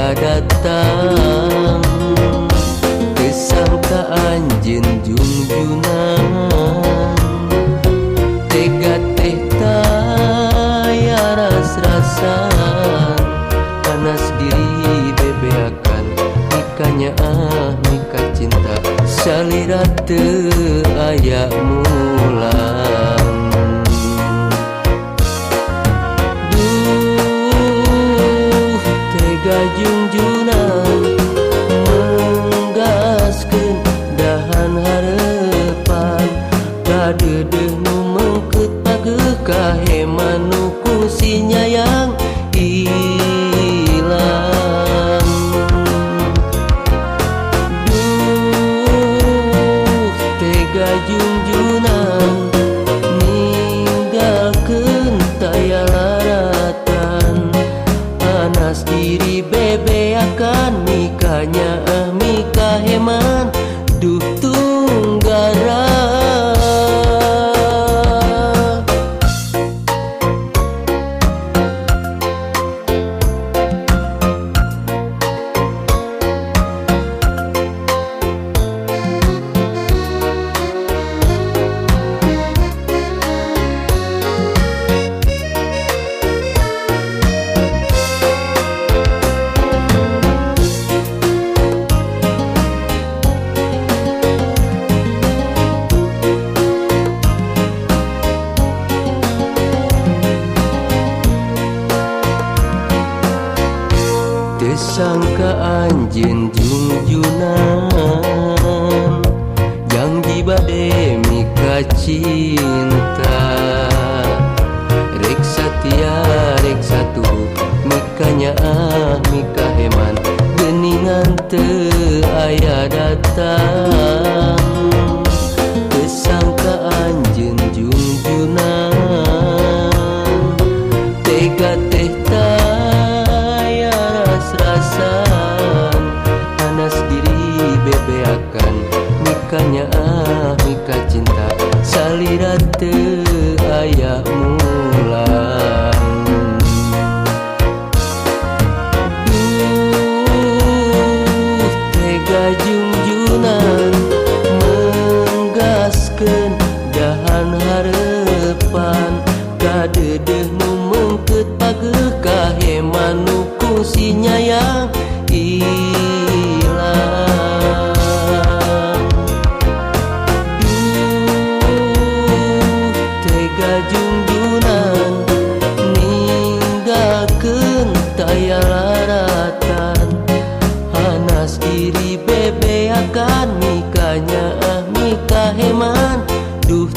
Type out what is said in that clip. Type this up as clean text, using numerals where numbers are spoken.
aya datang. Kesangka anjeun junjunan tega teh taya ras-rasan. Panas diri bebeakan nikahnya nikah cinta salira teu aya mulang. Duh tega junjunan menggaskeun dahan harepan kadeudeung nu mengkeut pageuh kahe manu kusi nyayang ilang. Duh tega junjunan ninggalkeun taya laratan. Panas diri bebeakan nikahnya mikah heman duh tunggara. Sangka anjeun junjunan janji bade mika cinta. Rek satia rek satu mikanya mika heman geuningan teu aya datang. Kesangka anjeun junjunan tega teh rasan. Panas diri bebeakan nikahnya nikah cinta salira teu aya mulang. Duh tega junjunan menggaskeun dahan harepan kadeudeung nu mengkeut pageuh kahe manu kusi nyayang ilang. Duh tega junjunan ninggalkeun taya laratan. Panas diri bebeakan nikahnya mikah heman duh